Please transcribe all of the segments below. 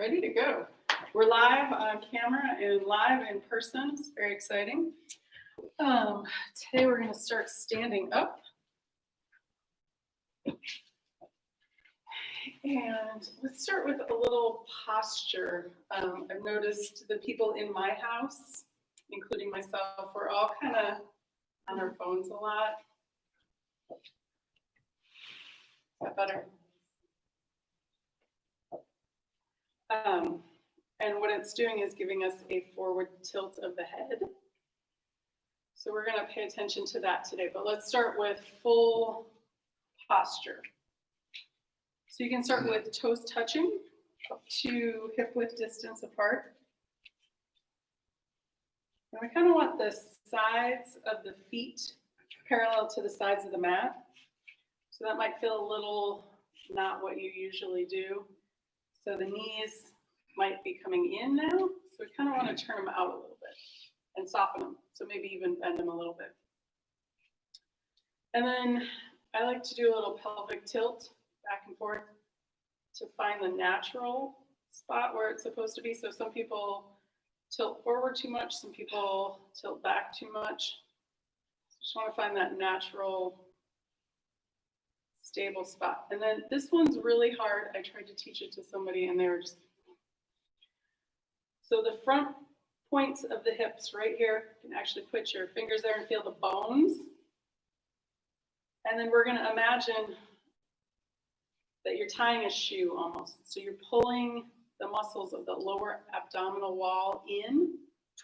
ready to go. We're live on camera and live in person. It's very exciting. Today we're going to start standing up. And let's start with a little posture. I've noticed the people in my house, including myself, we're all kind of on our phones a lot. Is that better? And what it's doing is giving us a forward tilt of the head. So we're going to pay attention to that today, but let's start with full posture. So you can start with toes touching up to hip width distance apart. And we kind of want the sides of the feet parallel to the sides of the mat. So that might feel a little not what you usually do. So the knees might be coming in now. So we kind of want to turn them out a little bit and soften them. So maybe even bend them a little bit. And then I like to do a little pelvic tilt back and forth to find the natural spot where it's supposed to be. So some people tilt forward too much. Some people tilt back too much. Just want to find that natural stable spot. And then this one's really hard. I tried to teach it to somebody and they were just, so the front points of the hips right here, you can actually put your fingers there and feel the bones. And then we're going to imagine that you're tying a shoe almost. So you're pulling the muscles of the lower abdominal wall in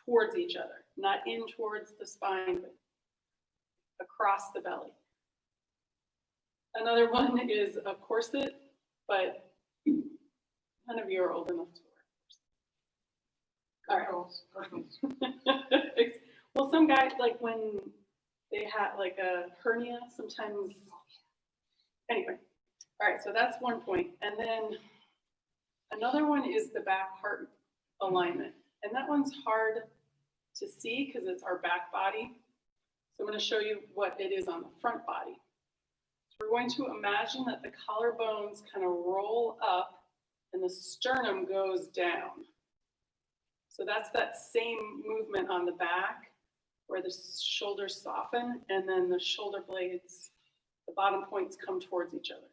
towards each other, not in towards the spine, but across the belly. Another one is a corset, but none of you are old enough to wear a corset. All right. Well, some guys, like when they had like a hernia, sometimes, anyway. All right, so that's one point. And then another one is the back heart alignment. And that one's hard to see because it's our back body. So I'm going to show you what it is on the front body. We're going to imagine that the collarbones kind of roll up and the sternum goes down. So that's that same movement on the back where the shoulders soften and then the shoulder blades, the bottom points come towards each other.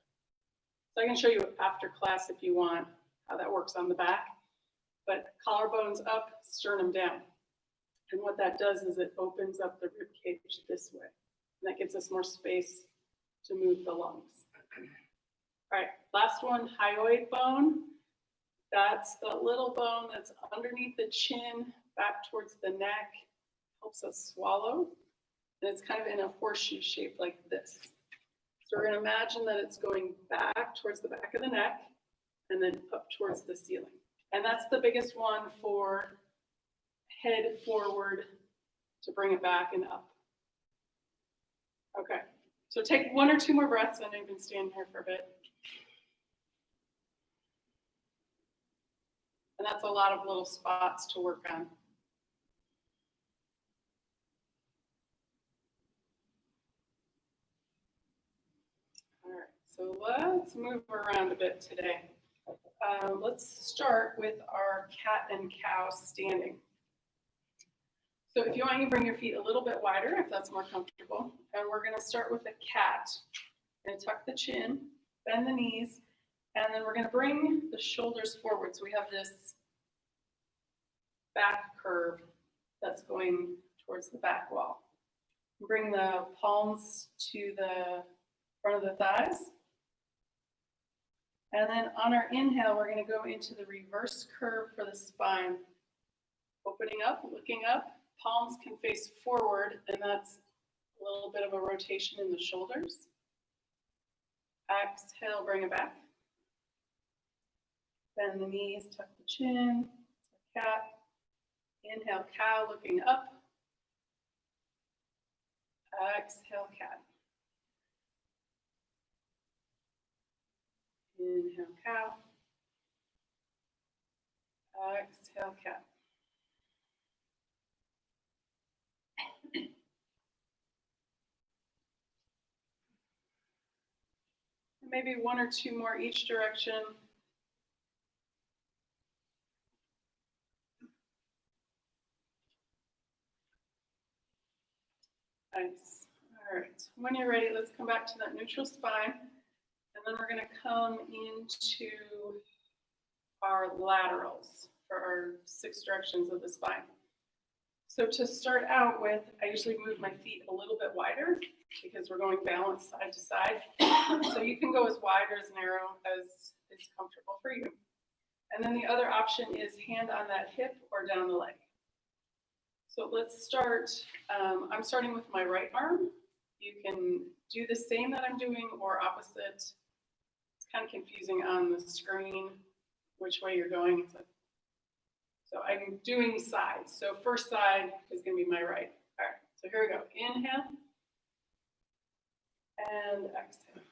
So I can show you after class if you want how that works on the back. But collarbones up, sternum down. And what that does is it opens up the rib cage this way. And that gives us more space to move the lungs. All right, last one, hyoid bone. That's the little bone that's underneath the chin, back towards the neck, helps us swallow. And it's kind of in a horseshoe shape like this. So we're going to imagine that it's going back towards the back of the neck and then up towards the ceiling. And that's the biggest one for head forward to bring it back and up. Okay. So take one or two more breaths. I know you've been standing here for a bit. And that's a lot of little spots to work on. All right, so let's move around a bit today. Let's start with our cat and cow standing. So if you want, you bring your feet a little bit wider if that's more comfortable. And we're going to start with a cat. We're going to tuck the chin, bend the knees, and then we're going to bring the shoulders forward. So we have this back curve that's going towards the back wall. Bring the palms to the front of the thighs. And then on our inhale, we're going to go into the reverse curve for the spine. Opening up, looking up. Palms can face forward, and that's a little bit of a rotation in the shoulders. Exhale, bring it back. Bend the knees, tuck the chin, cat. Inhale, cow, looking up. Exhale, cat. Inhale, cow. Exhale, cat. Maybe one or two more each direction. Nice. All right. When you're ready, let's come back to that neutral spine. And then we're going to come into our laterals for our 6 directions of the spine. So to start out with, I usually move my feet a little bit wider because we're going balanced side to side. So you can go as wide or as narrow as is comfortable for you. And then the other option is hand on that hip or down the leg. So let's start, I'm starting with my right arm. You can do the same that I'm doing or opposite. It's kind of confusing on the screen which way you're going. So I'm doing sides. So first side is going to be my right. All right, so here we go. Inhale and exhale.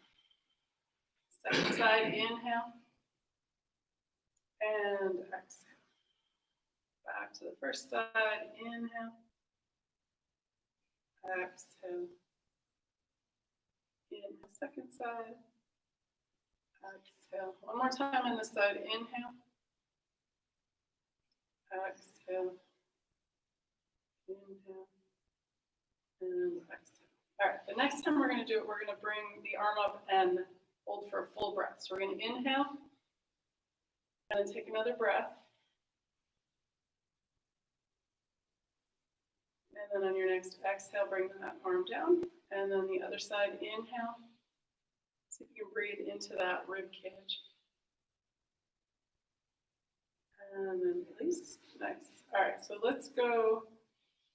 Second side, inhale and exhale. Back to the first side, inhale, exhale. Inhale, second side, exhale. One more time on this side, inhale, exhale, inhale, and exhale. All right, the next time we're going to do it, we're going to bring the arm up and hold for a full breath. So we're going to inhale, and then take another breath. And then on your next exhale, bring that arm down. And then the other side, inhale. See if you can breathe into that rib cage. And then release. Nice. All right, so let's go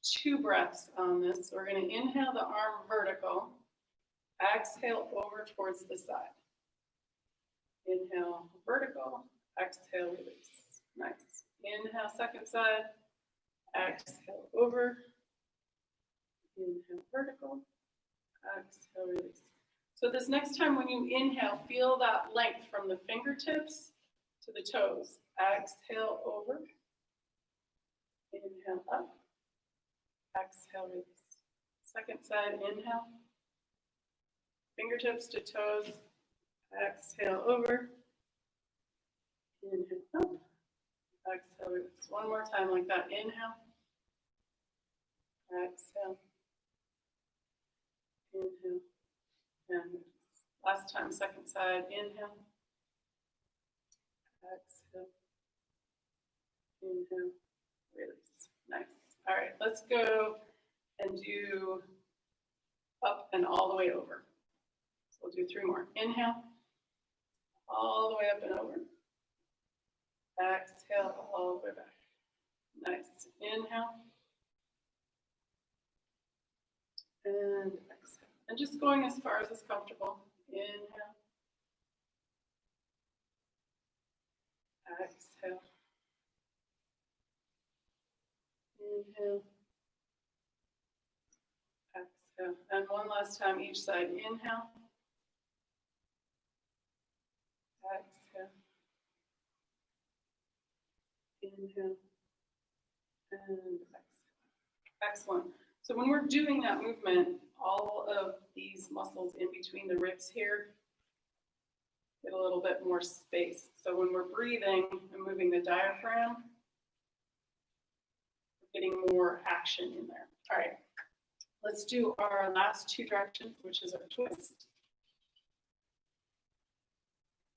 2 breaths on this. So we're going to inhale the arm vertical. Exhale over towards the side. Inhale, vertical. Exhale, release. Nice. Inhale, second side. Exhale, over. Inhale, vertical. Exhale, release. So this next time when you inhale, feel that length from the fingertips to the toes. Exhale, over. Inhale, up. Exhale, release. Second side, inhale. Fingertips to toes. Exhale, over. Inhale, up. Exhale, release. One more time like that. Inhale. Exhale. Inhale. And release. Last time, second side. Inhale. Exhale. Inhale. Release. Nice. All right, let's go and do up and all the way over. So we'll do 3 more. Inhale. All the way up and over. Exhale, all the way back. Nice. Inhale. And exhale. And just going as far as is comfortable. Inhale. Exhale. Inhale. Exhale. And one last time each side. Inhale. Exhale. Inhale. And exhale. Excellent. So when we're doing that movement, all of these muscles in between the ribs here get a little bit more space. So when we're breathing and moving the diaphragm, we're getting more action in there. All right, let's do our last 2 directions, which is our twist.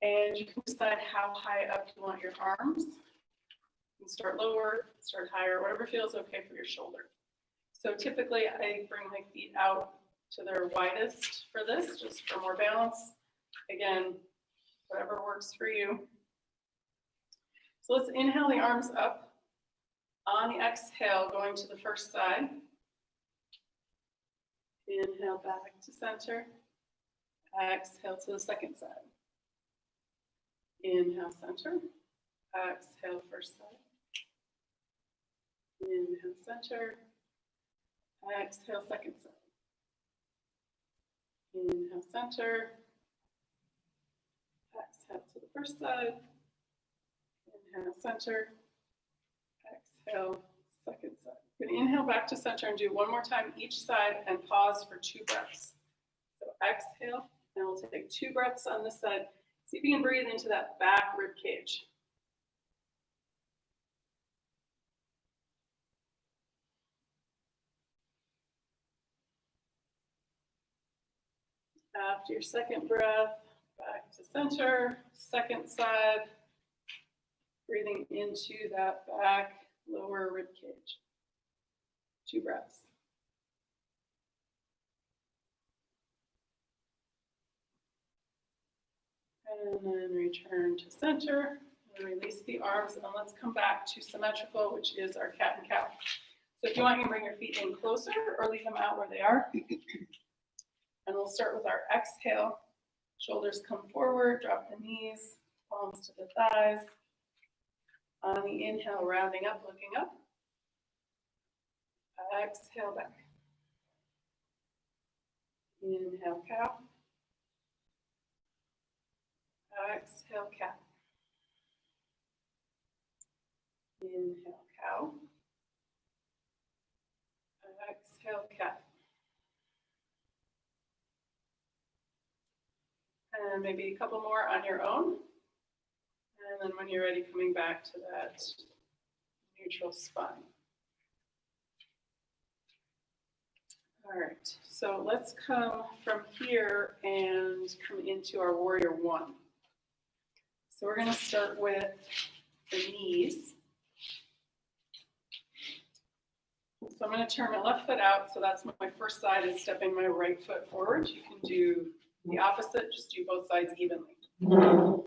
And you can decide how high up you want your arms. You can start lower, start higher, whatever feels okay for your shoulder. So typically I bring my feet out to their widest for this, just for more balance. Again, whatever works for you. So let's inhale the arms up. On the exhale, going to the first side. Inhale back to center. Exhale to the second side. Inhale center. Exhale first side. Inhale center. Exhale second side. Inhale center. Exhale to the first side. Inhale center. Exhale second side. We're going to inhale back to center and do one more time each side and pause for 2 breaths. So exhale, and we'll take 2 breaths on this side. See if you can breathe into that back rib cage. After your second breath, back to center, second side, breathing into that back lower rib cage. 2 breaths. And then return to center, and release the arms, and let's come back to symmetrical, which is our cat and cow. So if you want, you can bring your feet in closer or leave them out where they are. And we'll start with our exhale. Shoulders come forward, drop the knees, palms to the thighs. On the inhale, rounding up, looking up. Exhale back. Inhale, cow. Exhale, cat. Inhale, cow. Exhale, cat. And maybe a couple more on your own. And then when you're ready, coming back to that neutral spine. All right, so let's come from here and come into our warrior one. So we're going to start with the knees. So I'm going to turn my left foot out. So that's my first side is stepping my right foot forward. You can do the opposite, just do both sides evenly. All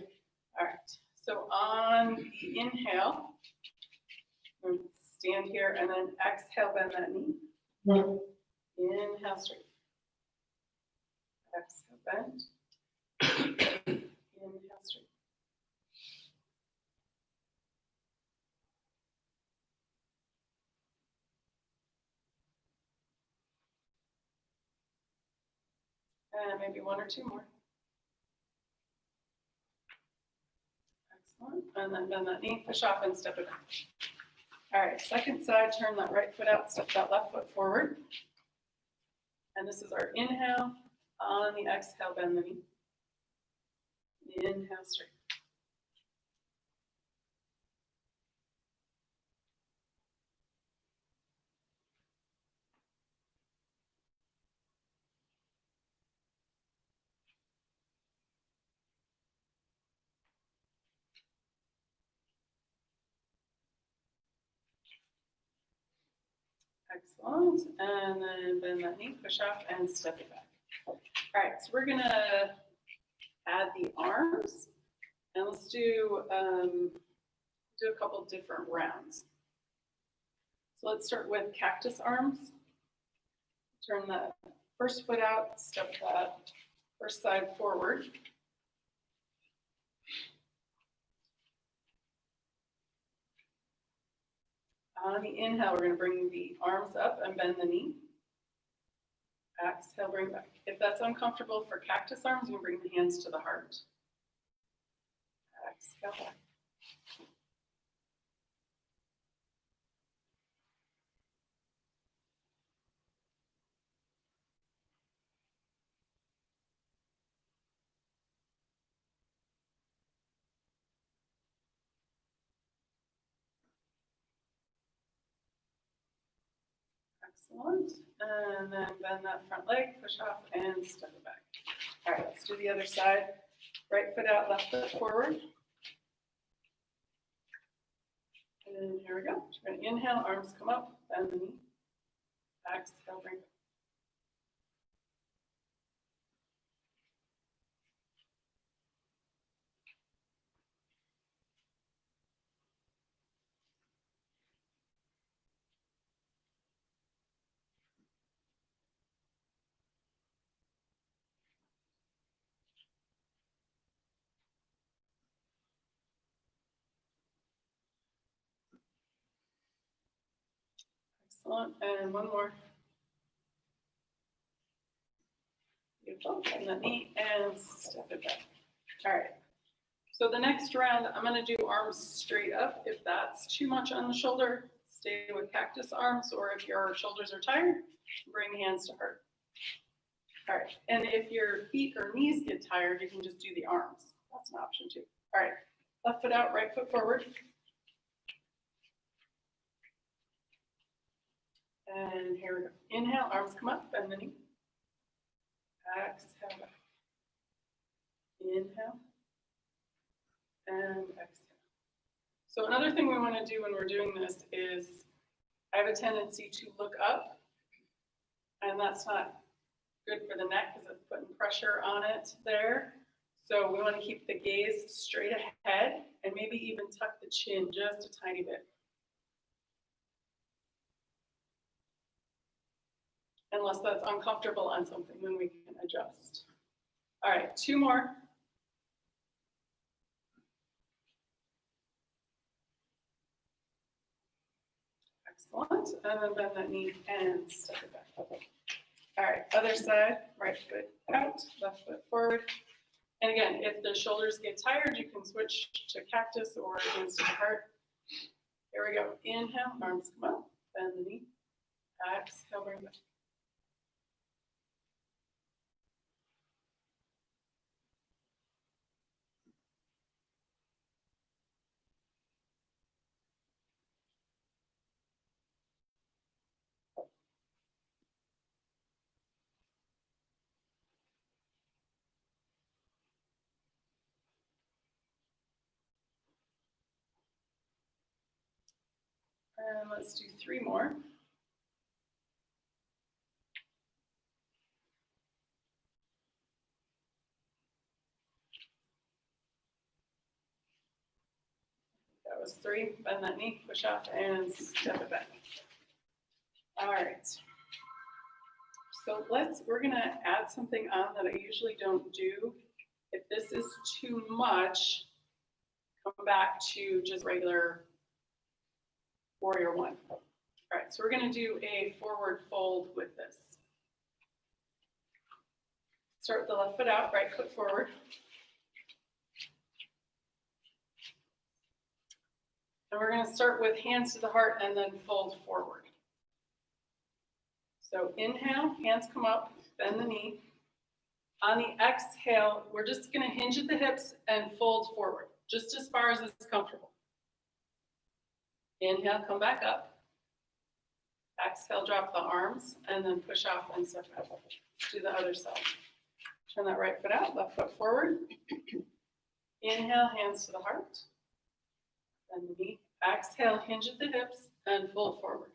right, so on the inhale, stand here and then exhale, bend that knee. Inhale, straight. Exhale, bend. Inhale, straight. And maybe 1 or 2 more. Excellent. And then bend that knee, push off and step it back. All right, second side, turn that right foot out, step that left foot forward. And this is our inhale. On the exhale, bend the knee. Inhale, straight. Excellent. And then bend that knee, push off, and step it back. All right, so we're going to add the arms. And let's do a couple different rounds. So let's start with cactus arms. Turn the first foot out, step that first side forward. On the inhale, we're going to bring the arms up and bend the knee. Exhale, bring back. If that's uncomfortable for cactus arms, you can bring the hands to the heart. Exhale back. Excellent. And then bend that front leg, push off, and step it back. All right, let's do the other side. Right foot out, left foot forward. And here we go. We're going to inhale, arms come up, bend the knee. Exhale, bring it. Excellent. And one more. Beautiful. Bend the knee and step it back. All right. So the next round, I'm going to do arms straight up. If that's too much on the shoulder, stay with cactus arms, or if your shoulders are tired, bring hands to heart. All right, and if your feet or knees get tired, you can just do the arms. That's an option too. All right, left foot out, right foot forward. And here we go. Inhale, arms come up, bend the knee. Exhale back. Inhale. And exhale. So another thing we want to do when we're doing this is, I have a tendency to look up, and that's not good for the neck because it's putting pressure on it there. So we want to keep the gaze straight ahead and maybe even tuck the chin just a tiny bit. Unless that's uncomfortable on something, then we can adjust. All right, 2 more. Excellent. And then bend that knee and step it back. All right, other side, right foot out, left foot forward. And again, if the shoulders get tired, you can switch to cactus or hands to the heart. Here we go. Inhale, arms come up, bend the knee. Exhale, bring it back. And let's do 3 more. That was 3. Bend that knee, push up, and step it back. All right. So we're gonna add something on that I usually don't do. If this is too much, come back to just regular Warrior One. All right, so we're gonna do a forward fold with this. Start with the left foot out, right foot forward. And we're gonna start with hands to the heart and then fold forward. So inhale, hands come up, bend the knee. On the exhale, we're just gonna hinge at the hips and fold forward, just as far as it's comfortable. Inhale, come back up. Exhale, drop the arms, and then push off and step back. Do the other side. Turn that right foot out, left foot forward. Inhale, hands to the heart. Bend the knee. Exhale, hinge at the hips, and fold forward.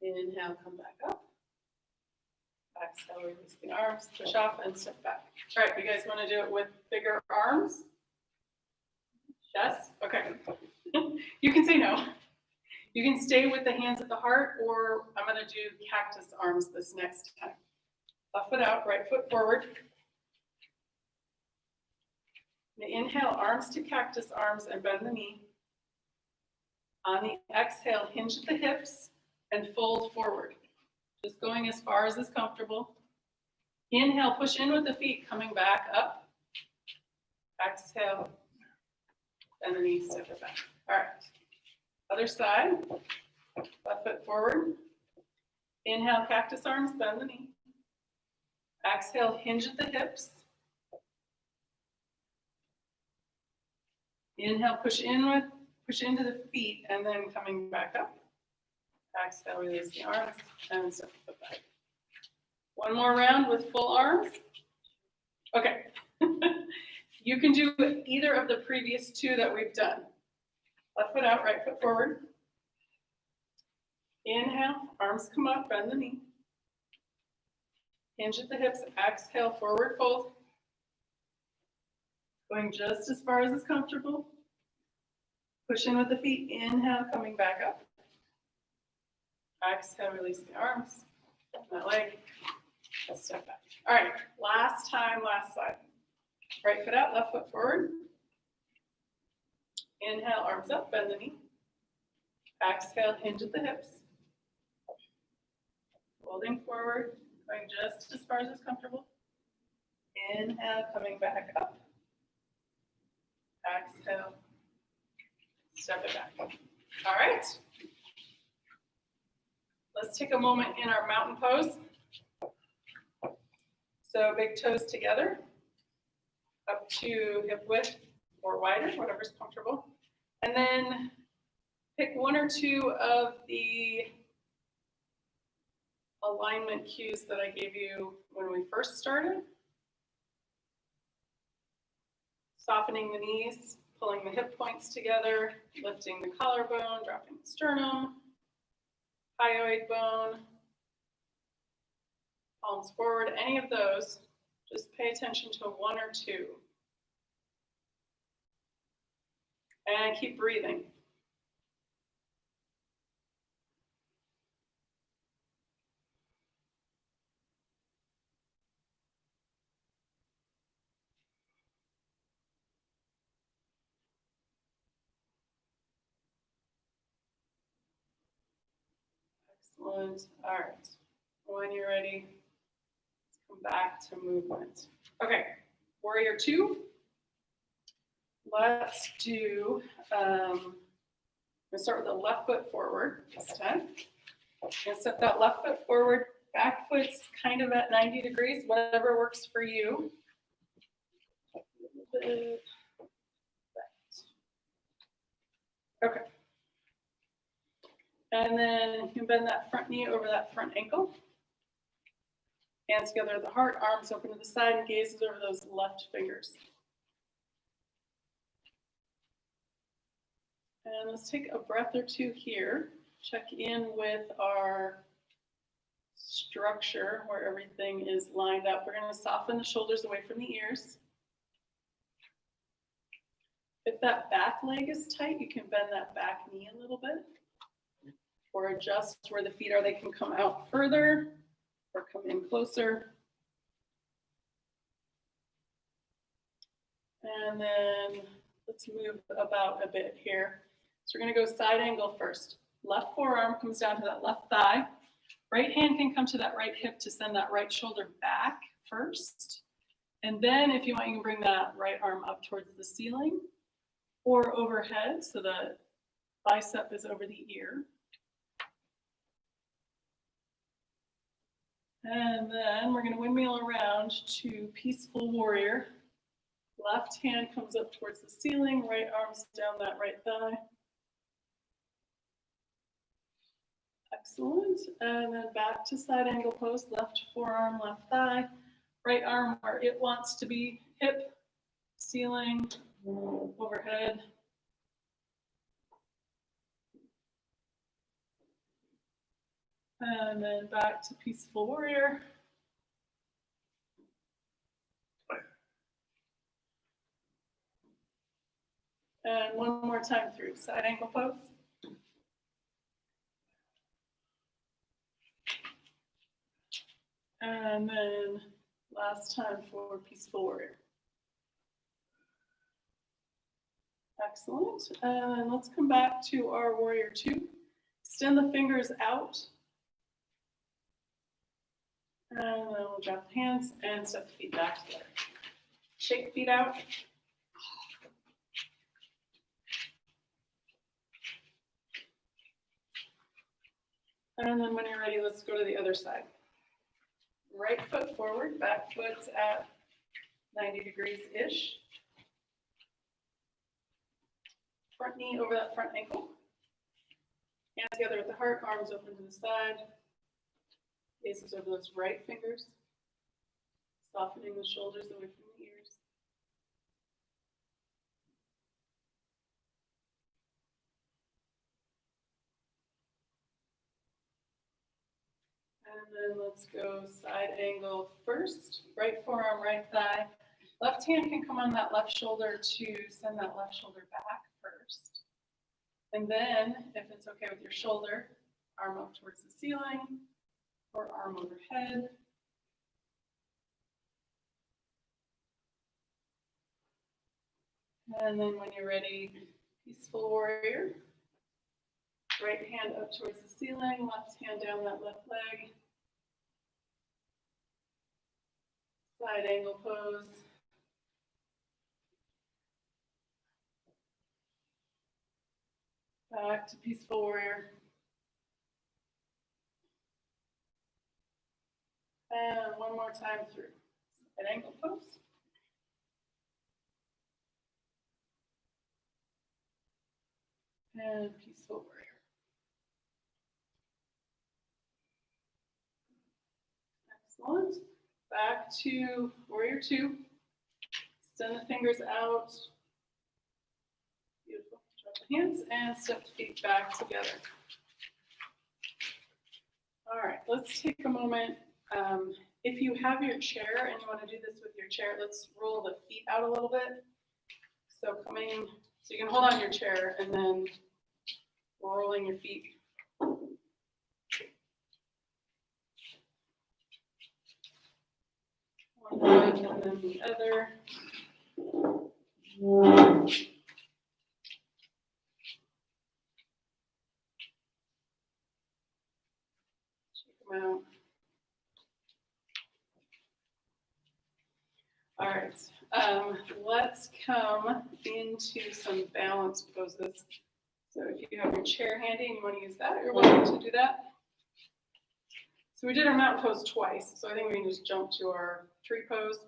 Inhale, come back up. Exhale, release the arms, push off, and step back. All right, you guys want to do it with bigger arms? Yes? Okay. You can say no. You can stay with the hands at the heart, or I'm going to do cactus arms this next time. Left foot out, right foot forward. Inhale, arms to cactus arms and bend the knee. On the exhale, hinge at the hips and fold forward. Just going as far as is comfortable. Inhale, push in with the feet, coming back up. Exhale, bend the knee, step it back. All right. Other side, left foot forward. Inhale, cactus arms, bend the knee. Exhale, hinge at the hips. Inhale, push into the feet, and then coming back up. Exhale, release the arms, and step the foot back. One more round with full arms. Okay. You can do either of the previous 2 that we've done. Left foot out, right foot forward. Inhale, arms come up, bend the knee. Hinge at the hips, exhale, forward fold. Going just as far as is comfortable. Push in with the feet, inhale, coming back up. Exhale, release the arms, that leg, step back. All right, last time, last side. Right foot out, left foot forward. Inhale, arms up, bend the knee. Exhale, hinge at the hips. Folding forward, going just as far as is comfortable. Inhale, coming back up. Exhale, step it back. All right. Let's take a moment in our mountain pose. So big toes together, up to hip width or wider, whatever's comfortable. And then pick 1 or 2 of the alignment cues that I gave you when we first started. Softening the knees, pulling the hip points together, lifting the collarbone, dropping the sternum, hyoid bone, palms forward, any of those. Just pay attention to one or two. And keep breathing. Excellent. All right. When you're ready, let's come back to movement. Okay, warrior two. Let's do, I'm gonna start with the left foot forward this time. I'm gonna step that left foot forward, back foot's kind of at 90 degrees, whatever works for you. Okay. And then you can bend that front knee over that front ankle. Hands together at the heart, arms open to the side, and gazes over those left fingers. And let's take a breath or two here. Check in with our structure where everything is lined up. We're going to soften the shoulders away from the ears. If that back leg is tight, you can bend that back knee a little bit. Or adjust where the feet are. They can come out further or come in closer. And then let's move about a bit here. So we're going to go side angle first. Left forearm comes down to that left thigh. Right hand can come to that right hip to send that right shoulder back first. And then if you want, you can bring that right arm up towards the ceiling or overhead so the bicep is over the ear. And then we're going to windmill around to peaceful warrior. Left hand comes up towards the ceiling, right arm's down that right thigh. Excellent. And then back to side angle pose, left forearm, left thigh. Right arm where it wants to be, hip, ceiling, overhead. And then back to peaceful warrior. And one more time through side angle pose. And then last time for peaceful warrior. Excellent. And let's come back to our warrior two. Extend the fingers out. And then we'll drop the hands and step the feet back together. Shake the feet out. And then when you're ready, let's go to the other side. Right foot forward, back foot's at 90 degrees-ish. Front knee over that front ankle. Hands together at the heart, arms open to the side. Gazes over those right fingers. Softening the shoulders away from the ears. And then let's go side angle first. Right forearm, right thigh. Left hand can come on that left shoulder to send that left shoulder back first. And then, if it's okay with your shoulder, arm up towards the ceiling or arm overhead. And then when you're ready, peaceful warrior. Right hand up towards the ceiling, left hand down that left leg. Side angle pose. Back to peaceful warrior. And one more time through. Side angle pose. And peaceful warrior. Excellent. Back to warrior two. Extend the fingers out. Beautiful. Drop the hands and step the feet back together. All right, let's take a moment. If you have your chair and you want to do this with your chair, let's roll the feet out a little bit. So so you can hold on your chair and then rolling your feet. One foot and then the other. Check them out. All right, let's come into some balance poses. So if you have your chair handy and you want to use that, you're welcome to do that. So we did our mountain pose twice, so I think we can just jump to our tree pose.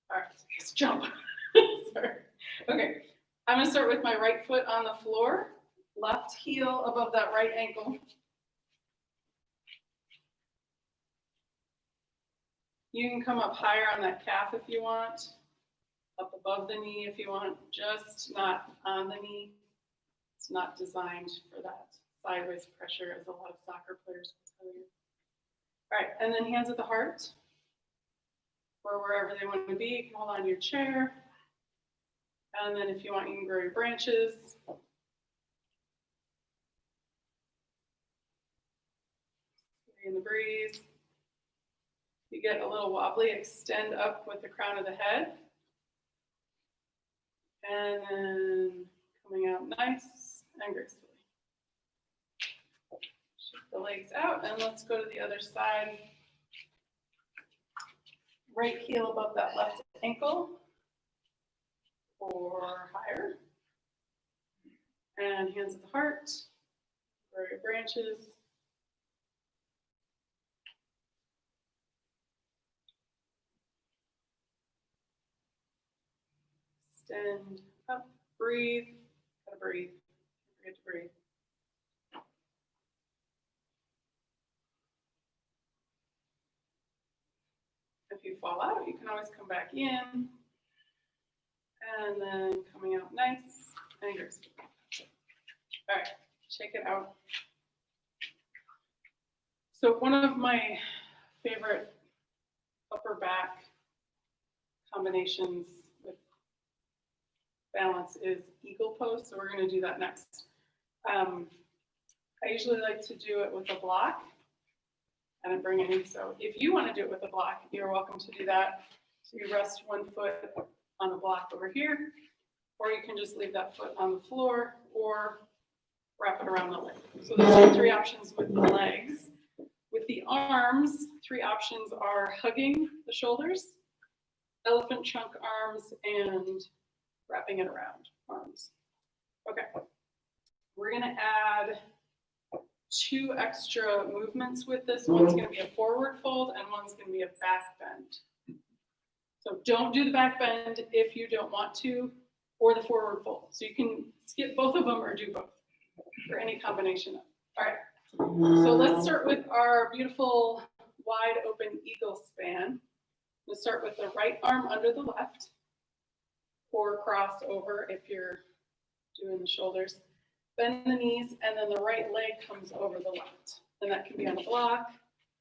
All right, let's jump. Sorry. Okay, I'm gonna start with my right foot on the floor, left heel above that right ankle. You can come up higher on that calf if you want, up above the knee if you want, just not on the knee. It's not designed for that sideways pressure, as a lot of soccer players will tell you. All right, and then hands at the heart, or wherever they want to be. You can hold on to your chair. And then if you want, you can grow your branches. In the breeze. You get a little wobbly, extend up with the crown of the head. And then coming out nice and gracefully. Shake the legs out and let's go to the other side. Right heel above that left ankle or higher. And hands at the heart, grow your branches. Extend up, breathe, gotta breathe, forget to breathe. If you fall out, you can always come back in. And then coming out nice and graceful. All right, shake it out. So one of my favorite upper back combinations with balance is eagle pose. So we're going to do that next. I usually like to do it with a block. I didn't bring any. So if you want to do it with a block, you're welcome to do that. So you rest one foot on the block over here, or you can just leave that foot on the floor or wrap it around the leg. So those are three options with the legs. With the arms, three options are hugging the shoulders, elephant trunk arms, and wrapping it around arms. Okay, we're gonna add 2 extra movements with this. One's gonna be a forward fold and one's gonna be a back bend. So don't do the back bend if you don't want to, or the forward fold. So you can skip both of them or do both, or any combination of. All right, so let's start with our beautiful wide open eagle span. We'll start with the right arm under the left, or cross over if you're doing the shoulders. Bend the knees, and then the right leg comes over the left. And that can be on a block,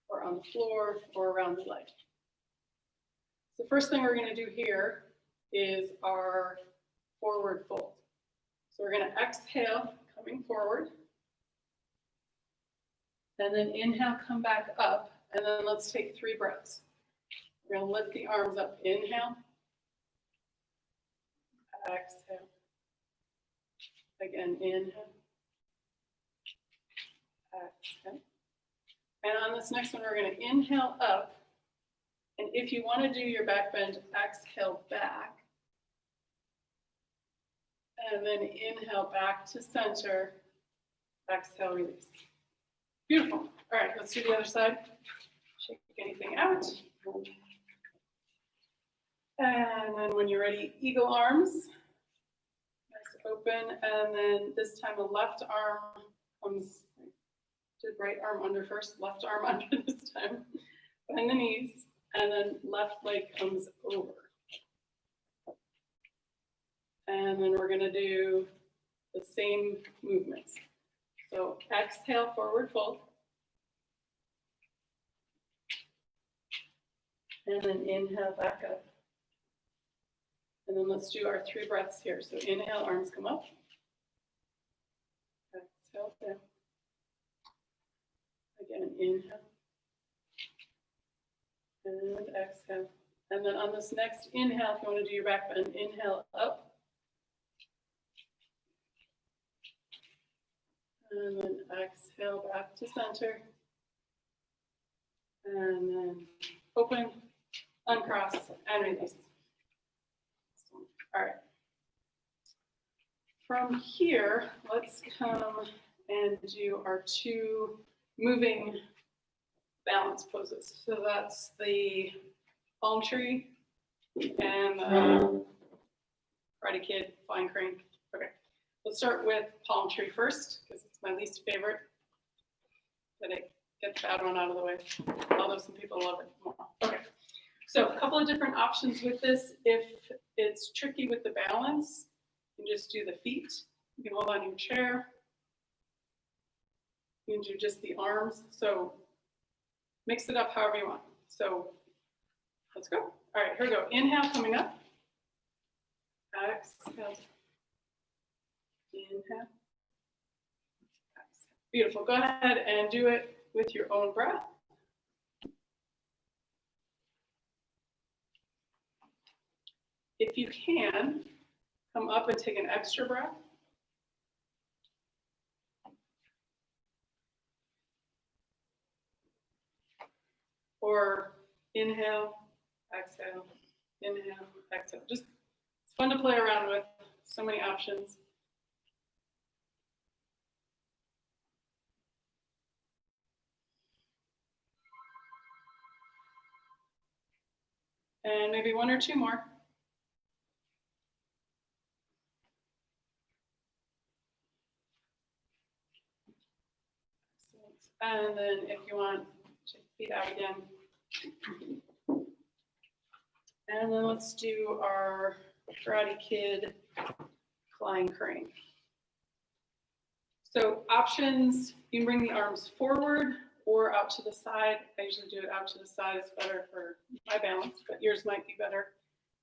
or on the floor, or around the leg. The first thing we're going to do here is our forward fold. So we're going to exhale, coming forward. And then inhale, come back up. And then let's take 3 breaths. We're going to lift the arms up. Inhale. Exhale. Again, inhale. Exhale. And on this next one, we're going to inhale up. And if you want to do your back bend, exhale back. And then inhale back to center. Exhale, release. Beautiful. All right, let's do the other side. Shake anything out. And then when you're ready, eagle arms. Nice open. And then this time the left arm comes Did right arm under first, left arm under this time. Bend the knees, and then left leg comes over. And then we're gonna do the same movements. So exhale, forward fold. And then inhale, back up. And then let's do our 3 breaths here. So inhale, arms come up. Exhale, down. Again, inhale. And exhale. And then on this next inhale, if you want to do your back bend, inhale up. And then exhale back to center. And then open, uncross, and release. All right. From here, let's come and do our 2 moving balance poses. So that's the palm tree and the Karate Kid flying crane. Okay, let's start with palm tree first because it's my least favorite. Did I get the bad one out of the way? Although some people love it more. Okay, so a couple of different options with this. If it's tricky with the balance, you can just do the feet. You can hold on your chair. You can do just the arms. So mix it up however you want. So let's go. All right, here we go. Inhale, coming up. Exhale. Inhale. Exhale. Beautiful. Go ahead and do it with your own breath. If you can, come up and take an extra breath. Or inhale, exhale, inhale, exhale. Just, it's fun to play around with, so many options. And maybe 1 or 2 more. And then if you want, check the feet out again. And then let's do our Karate Kid flying crane. So options, you can bring the arms forward or out to the side. I usually do it out to the side. It's better for my balance, but yours might be better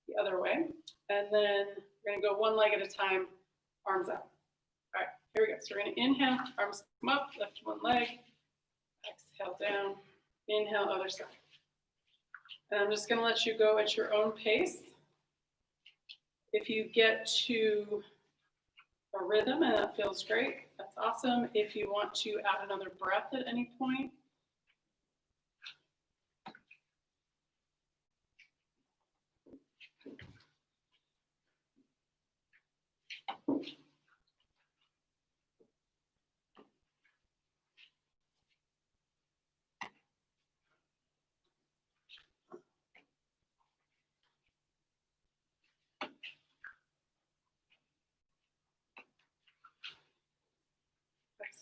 the other way. And then we're gonna go 1 leg at a time, arms out. All right, here we go. So we're gonna inhale, arms come up, lift 1 leg, exhale down, inhale, other side. And I'm just gonna let you go at your own pace. If you get to a rhythm and that feels great, that's awesome. If you want to add another breath at any point,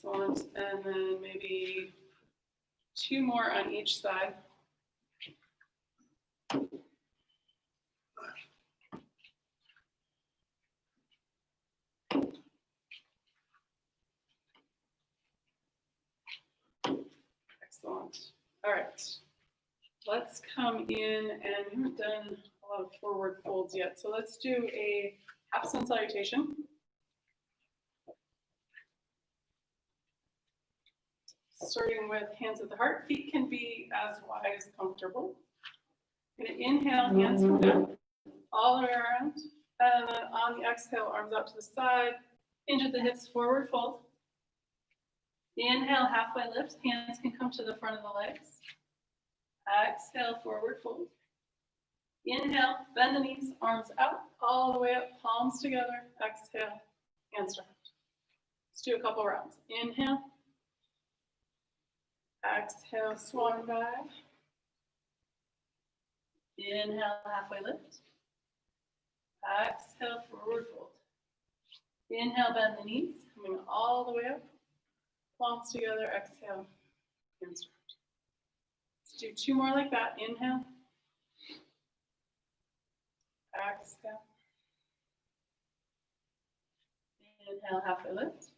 excellent. And then maybe 2 more on each side. Excellent. All right. Let's come in, and we haven't done a lot of forward folds yet. So let's do a half sun salutation. Starting with hands at the heart. Feet can be as wide as comfortable. I'm going to inhale, hands come down, all the way around. And then on the exhale, arms out to the side. Hinge at the hips, forward fold. Inhale, halfway lift. Hands can come to the front of the legs. Exhale, forward fold. Inhale, bend the knees, arms out, all the way up, palms together. Exhale, hands down. Let's do a couple rounds. Inhale. Exhale, swan dive. Inhale, halfway lift. Exhale, forward fold. Inhale, bend the knees, coming all the way up. palms together, exhale, hands dropped. Let's do 2 more like that. Inhale, exhale. Inhale, halfway lift.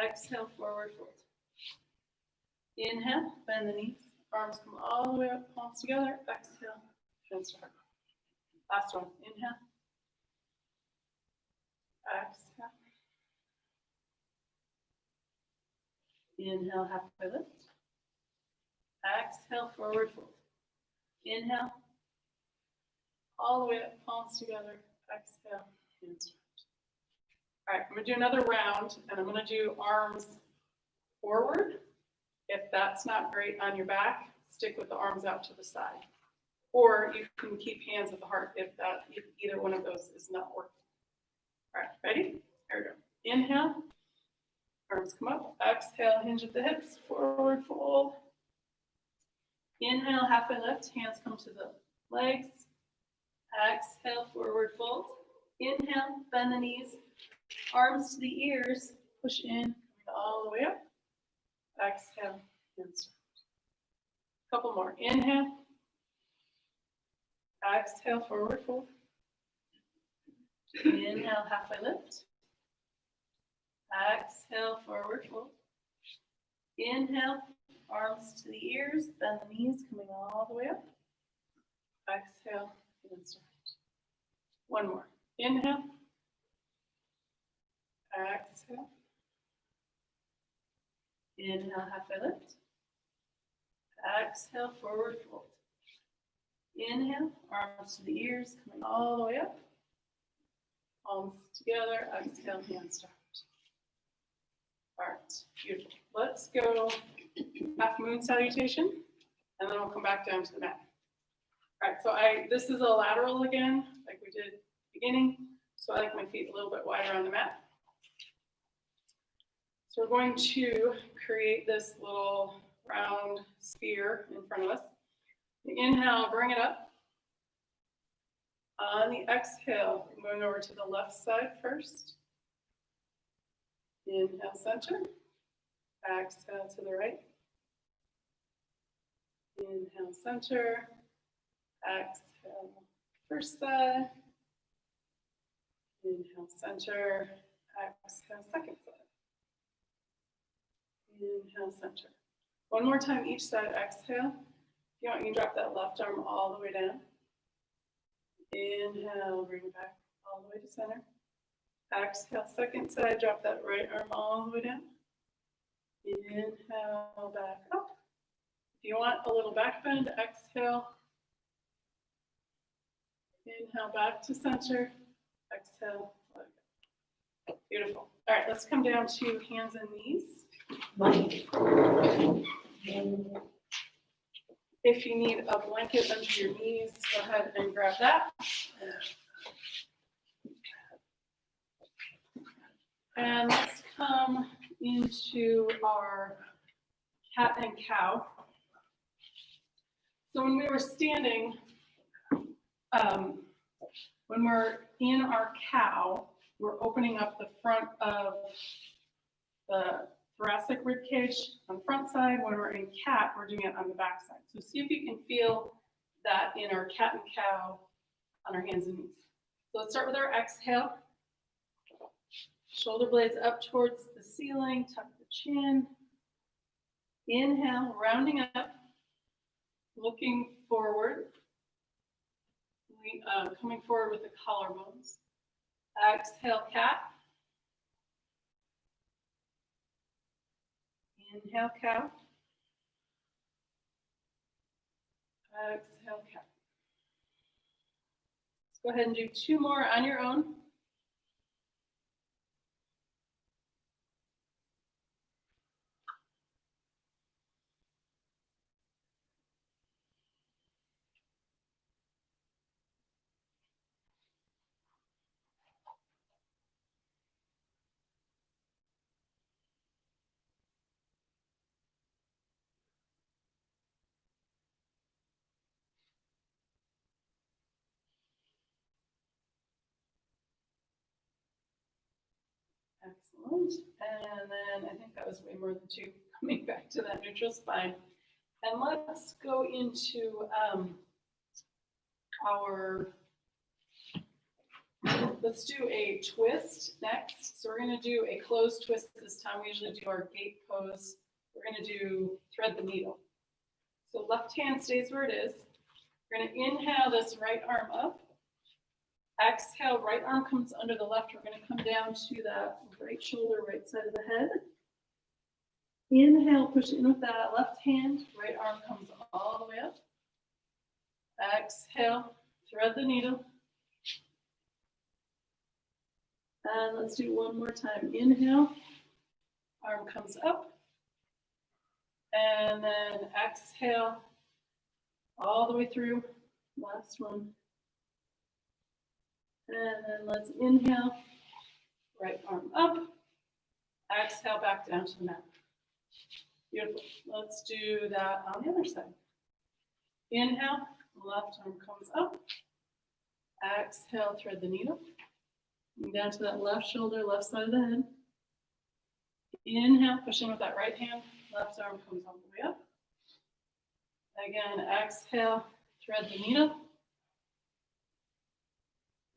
Exhale, forward fold. Inhale, bend the knees. Arms come all the way up, palms together. Exhale, hands to heart. Last one. Inhale. Exhale. Inhale, halfway lift. Exhale, forward fold. Inhale. All the way up, palms together. Exhale, hands dropped. All right, I'm going to do another round, and I'm going to do arms forward. If that's not great on your back, stick with the arms out to the side. Or you can keep hands at the heart if either one of those is not working. All right, ready? Here we go. Inhale, arms come up. Exhale, hinge at the hips, forward fold. Inhale, halfway lift, hands come to the legs. Exhale, forward fold. Inhale, bend the knees, arms to the ears, push in, all the way up. Exhale, hands dropped. Couple more. Inhale. Exhale, forward fold. Inhale, halfway lift. Exhale, forward fold. Inhale, arms to the ears, bend the knees, coming all the way up. Exhale, hands dropped. One more. Inhale. Exhale. Inhale, halfway lift. Exhale, forward fold. Inhale, arms to the ears, coming all the way up. Palms together, exhale, hands dropped. All right, beautiful. Let's go half moon salutation, and then we'll come back down to the mat. All right, so this is a lateral again, like we did at the beginning. So I like my feet a little bit wider on the mat. So we're going to create this little round sphere in front of us. Inhale, bring it up. On the exhale, I'm going over to the left side first. Inhale, center. Exhale to the right. Inhale, center. Exhale, first side. Inhale, center. Exhale, second side. Inhale, center. One more time each side, exhale. If you want, you can drop that left arm all the way down. Inhale, bring it back all the way to center. Exhale, second side, drop that right arm all the way down. Inhale, back up. If you want a little back bend, exhale. Inhale, back to center. Exhale, let it go. Beautiful. All right, let's come down to hands and knees. If you need a blanket under your knees, go ahead and grab that. And let's come into our cat and cow. So when we were standing, when we're in our cow, we're opening up the front of the thoracic rib cage on the front side. When we're in cat, we're doing it on the back side. So see if you can feel that in our cat and cow on our hands and knees. So let's start with our exhale. Shoulder blades up towards the ceiling, tuck the chin. Inhale, rounding up, looking forward. Coming forward with the collarbones. Exhale, cat. Inhale, cow. Exhale, cat. Let's go ahead and do 2 more on your own. and then I think that was way more than 2, coming back to that neutral spine. And let's go into let's do a twist next. So we're gonna do a closed twist this time. We usually do our gate pose. We're gonna do thread the needle. So left hand stays where it is. We're gonna inhale this right arm up. Exhale, right arm comes under the left. We're gonna come down to that right shoulder, right side of the head. Inhale, push in with that left hand. Right arm comes all the way up. Exhale, thread the needle. And let's do one more time. Inhale, arm comes up. And then exhale, all the way through. Last one. And then let's inhale, right arm up. Exhale, back down to the mat. Beautiful. Let's do that on the other side. Inhale, left arm comes up. Exhale, thread the needle. Down to that left shoulder, left side of the head. Inhale, push in with that right hand. Left arm comes all the way up. Again, exhale, thread the needle.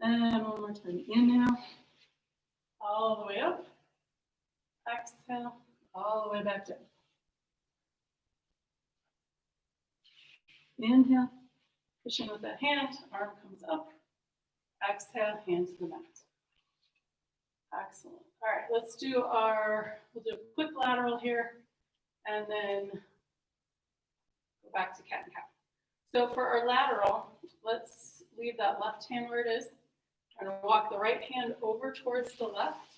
And one more time. Inhale, all the way up. Exhale, all the way back down. Inhale, push in with that hand, arm comes up. Exhale, hand to the mat. Excellent. All right, let's do we'll do a quick lateral here, and then go back to cat and cow. So for our lateral, let's leave that left hand where it is. Trying to walk the right hand over towards the left,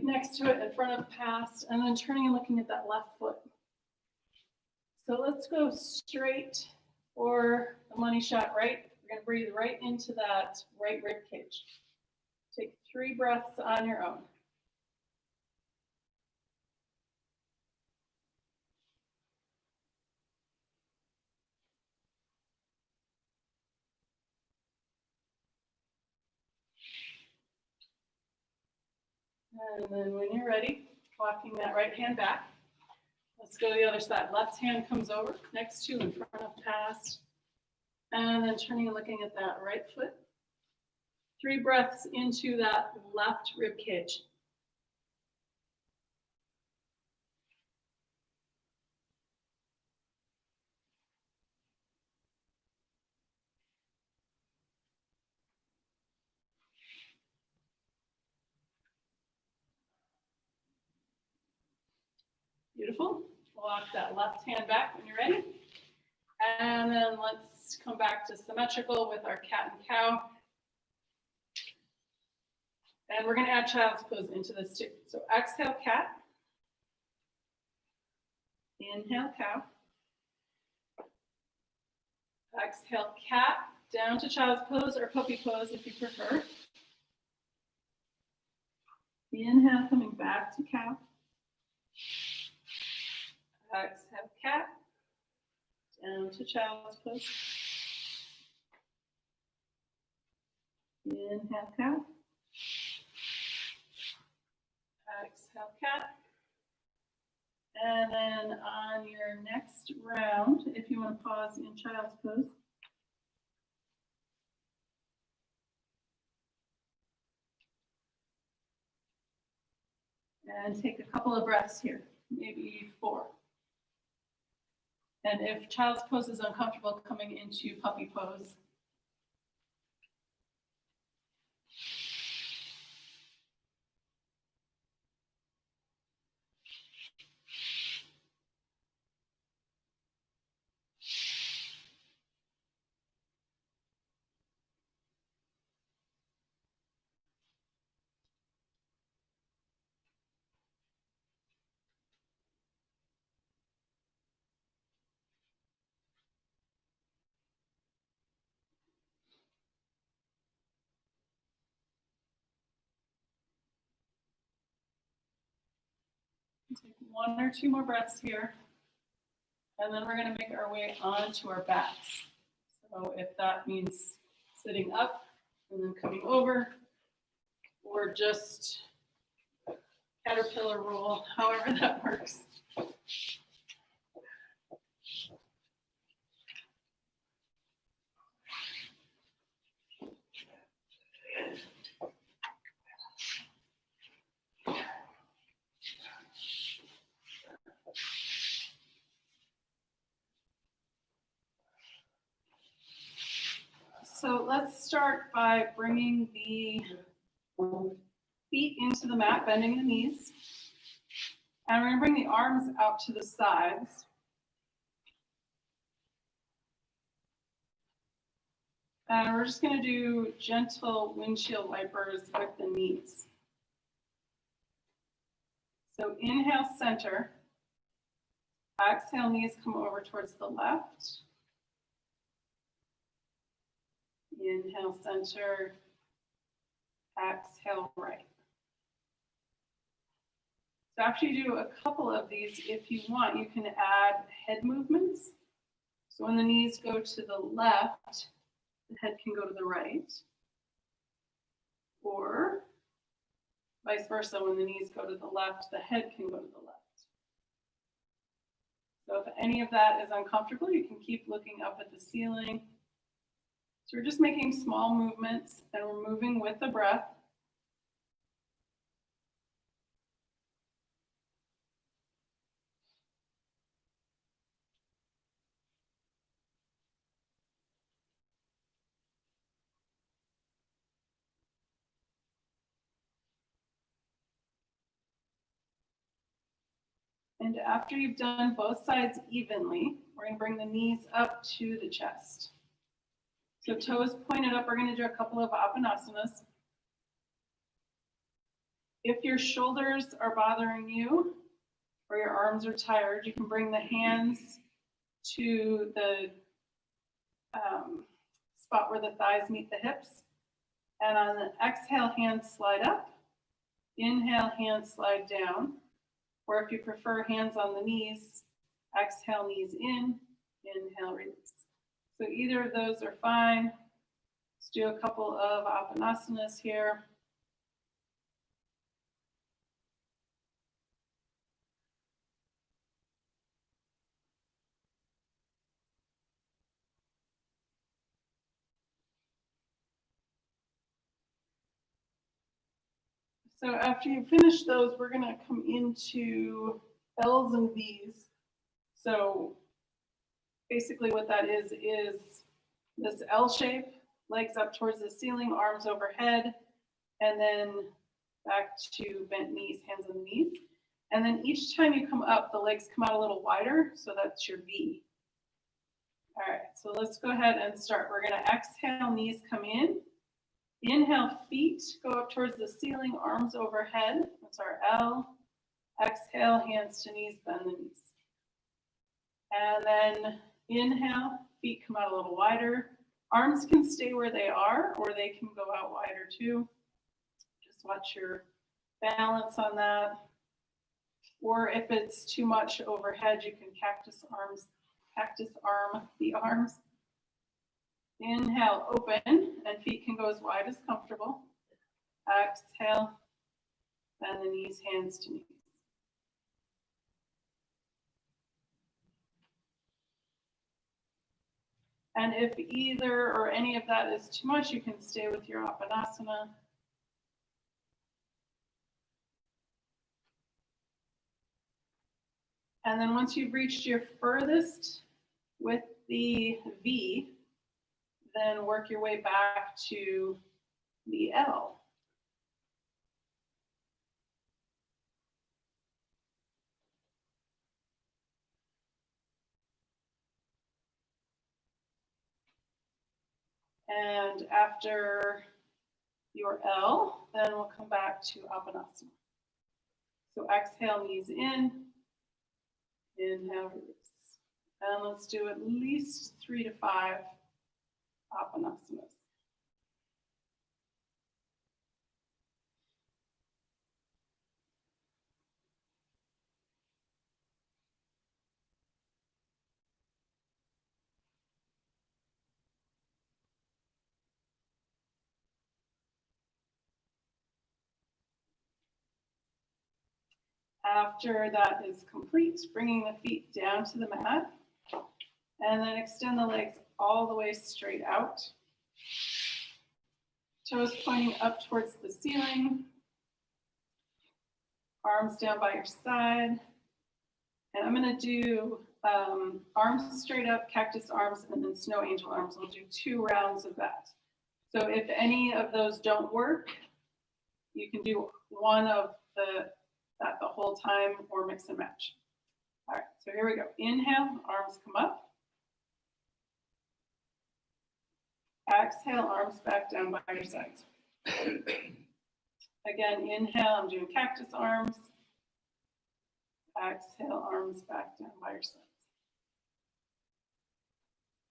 next to it, in front of the past, and then turning and looking at that left foot. So let's go straight for the money shot right. We're going to breathe right into that right rib cage. Take 3 breaths on your own. And then when you're ready, walking that right hand back. Let's go to the other side. Left hand comes over, next to, in front of, past. And then turning and looking at that right foot. 3 breaths into that left rib cage. Beautiful. Walk that left hand back when you're ready. And then let's come back to symmetrical with our cat and cow. And we're going to add child's pose into this too. So exhale, cat. Inhale, cow. Exhale, cat. Down to child's pose or puppy pose if you prefer. Inhale, coming back to cow. Exhale, cat. Down to child's pose. Inhale, cow. Exhale, cat. And then on your next round, if you want to pause in child's pose. And take a couple of breaths here, maybe 4. And if child's pose is uncomfortable, coming into puppy pose. Take 1 or 2 more breaths here. And then we're going to make our way onto our backs. So if that means sitting up and then coming over, or just caterpillar roll, however that works. So let's start by bringing the feet into the mat, bending the knees. And we're going to bring the arms out to the sides. And we're just going to do gentle windshield wipers with the knees. So inhale, center. Exhale, knees come over towards the left. Inhale, center. Exhale, right. So after you do a couple of these, if you want, you can add head movements. So when the knees go to the left, the head can go to the right. Or vice versa, when the knees go to the left, the head can go to the left. So if any of that is uncomfortable, you can keep looking up at the ceiling. So we're just making small movements and we're moving with the breath. And after you've done both sides evenly, we're going to bring the knees up to the chest. So toes pointed up, we're going to do a couple of Appanasanas. If your shoulders are bothering you or your arms are tired, you can bring the hands to the spot where the thighs meet the hips. And on the exhale, hands slide up. Inhale, hands slide down. Or if you prefer hands on the knees, exhale, knees in, inhale, release. So either of those are fine. Let's do a couple of Appanasanas here. So after you finish those, we're going to come into L's and V's. So basically what that is this L shape, legs up towards the ceiling, arms overhead, and then back to bent knees, hands on the knees. And then each time you come up, the legs come out a little wider, so that's your V. All right, so let's go ahead and start. We're going to exhale, knees come in. Inhale, feet go up towards the ceiling, arms overhead. That's our L. Exhale, hands to knees, bend the knees. And then inhale, feet come out a little wider. Arms can stay where they are, or they can go out wider too. Just watch your balance on that. Or if it's too much overhead, you can cactus arm the arms. Inhale, open, and feet can go as wide as comfortable. Exhale, bend the knees, hands to knees. And if either or any of that is too much, you can stay with your Appanasana. And then once you've reached your furthest with the V, then work your way back to the L. And after your L, then we'll come back to Appanasana. So exhale, knees in, inhale, release. And let's do at least 3 to 5 Appanasanas. After that is complete, bringing the feet down to the mat, and then extend the legs all the way straight out. Toes pointing up towards the ceiling. Arms down by your side. And I'm going to do arms straight up, cactus arms, and then snow angel arms. We'll do 2 rounds of that. So if any of those don't work, you can do one of that the whole time or mix and match. All right, so here we go. Inhale, arms come up. Exhale, arms back down by your sides. Again, inhale, I'm doing cactus arms. Exhale, arms back down by your sides.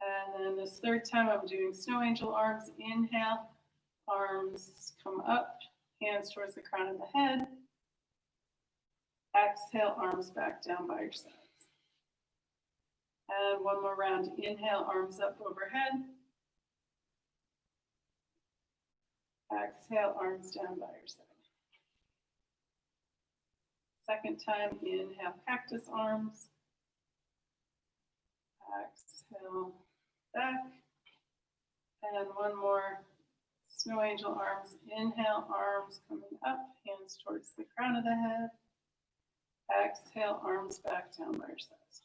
And then this third time, I'm doing snow angel arms. Inhale, arms come up, hands towards the crown of the head. Exhale, arms back down by your sides. And one more round. Inhale, arms up overhead. Exhale, arms down by your side. Second time, inhale, cactus arms. Exhale, back. And one more, snow angel arms. Inhale, arms coming up, hands towards the crown of the head. Exhale, arms back down by your sides.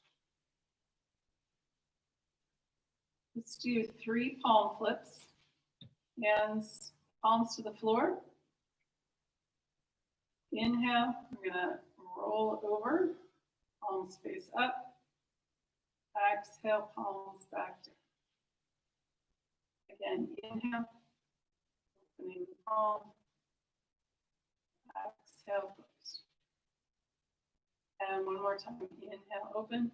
Let's do 3 palm flips. Hands, palms to the floor. Inhale, we're going to roll over, palms face up. Exhale, palms back down. Again, inhale, opening the palm. Exhale, close. And one more time, inhale, open.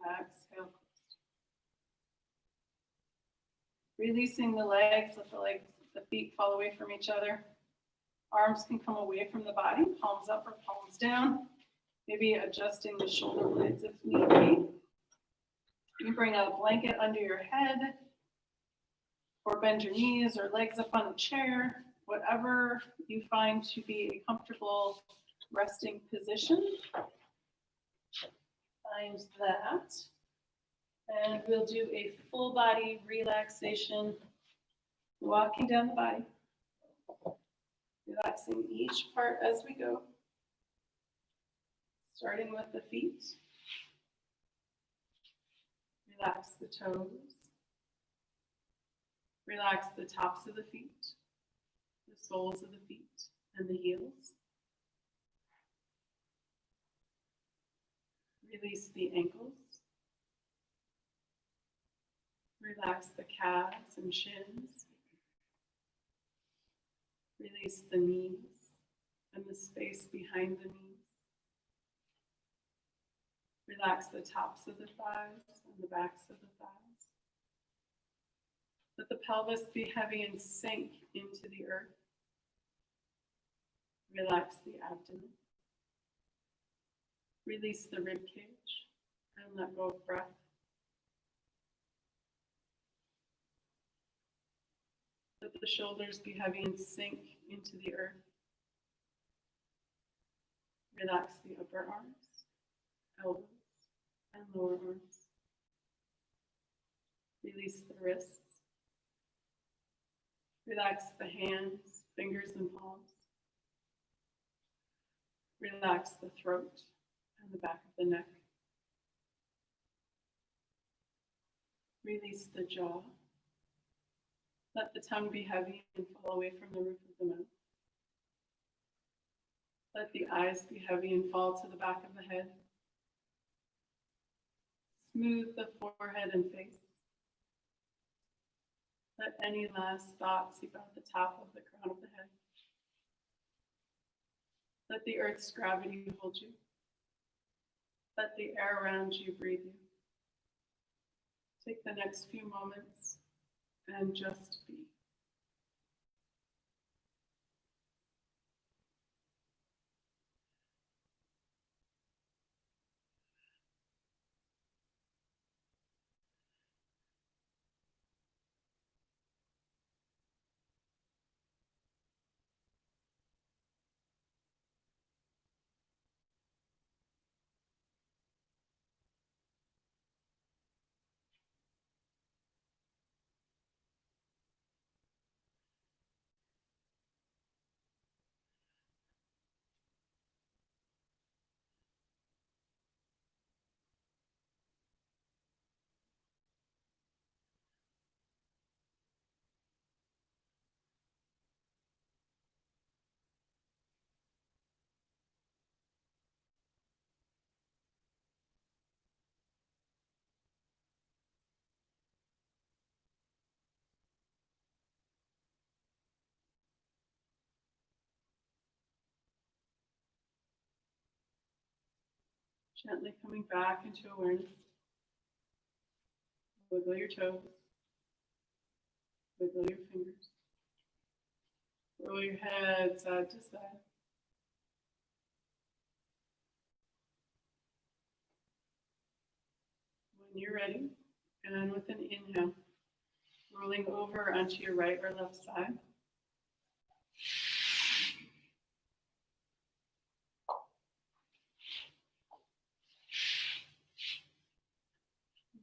Exhale, close. Releasing the legs, let the feet fall away from each other. Arms can come away from the body, palms up or palms down. Maybe adjusting the shoulder blades if need be. You bring a blanket under your head, or bend your knees or legs up on a chair, whatever you find to be a comfortable resting position. Find that. And we'll do a full body relaxation, walking down the body. Relaxing each part as we go. Starting with the feet. Relax the toes. Relax the tops of the feet, the soles of the feet, and the heels. Release the ankles. Relax the calves and shins. Release the knees and the space behind the knees. Relax the tops of the thighs and the backs of the thighs. Let the pelvis be heavy and sink into the earth. Relax the abdomen. Release the rib cage and let go of breath. Let the shoulders be heavy and sink into the earth. Relax the upper arms, elbows, and lower arms. Release the wrists. Relax the hands, fingers, and palms. Relax the throat and the back of the neck. Release the jaw. Let the tongue be heavy and fall away from the roof of the mouth. Let the eyes be heavy and fall to the back of the head. Smooth the forehead and face. Let any last thoughts seep out the top of the crown of the head. Let the earth's gravity hold you. Let the air around you breathe you. Take the next few moments and just be. Gently coming back into awareness. Wiggle your toes. Wiggle your fingers. Roll your head side to side. When you're ready, and with an inhale, rolling over onto your right or left side.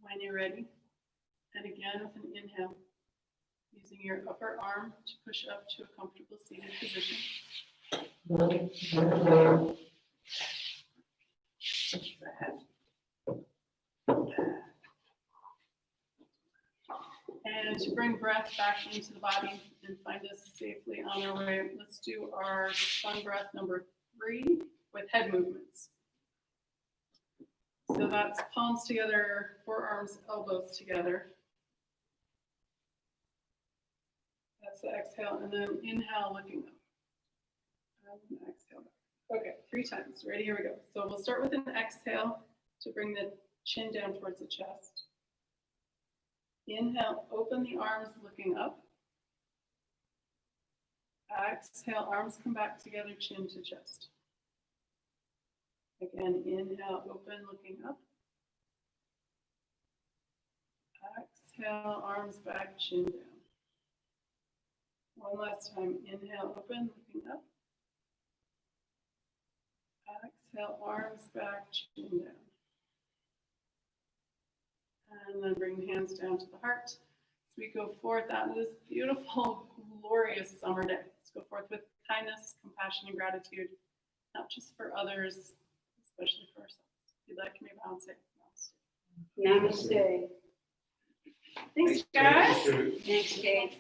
When you're ready, and again with an inhale, using your upper arm to push up to a comfortable seated position. And to bring breath back into the body and find us safely on our way, let's do our sun breath number 3 with head movements. So that's palms together, forearms, elbows together. That's the exhale, and then inhale, looking up. And exhale. Okay, 3 times. Ready? Here we go. So we'll start with an exhale to bring the chin down towards the chest. Inhale, open the arms, looking up. Exhale, arms come back together, chin to chest. Again, inhale, open, looking up. Exhale, arms back, chin down. One last time. Inhale, open, looking up. Exhale, arms back, chin down. And then bring the hands down to the heart. As we go forth out of this beautiful, glorious summer day. Let's go forth with kindness, compassion, and gratitude, not just for others, especially for ourselves. If you'd like, can we bow and say namaste? Namaste. Thanks, guys. Thanks, Kate.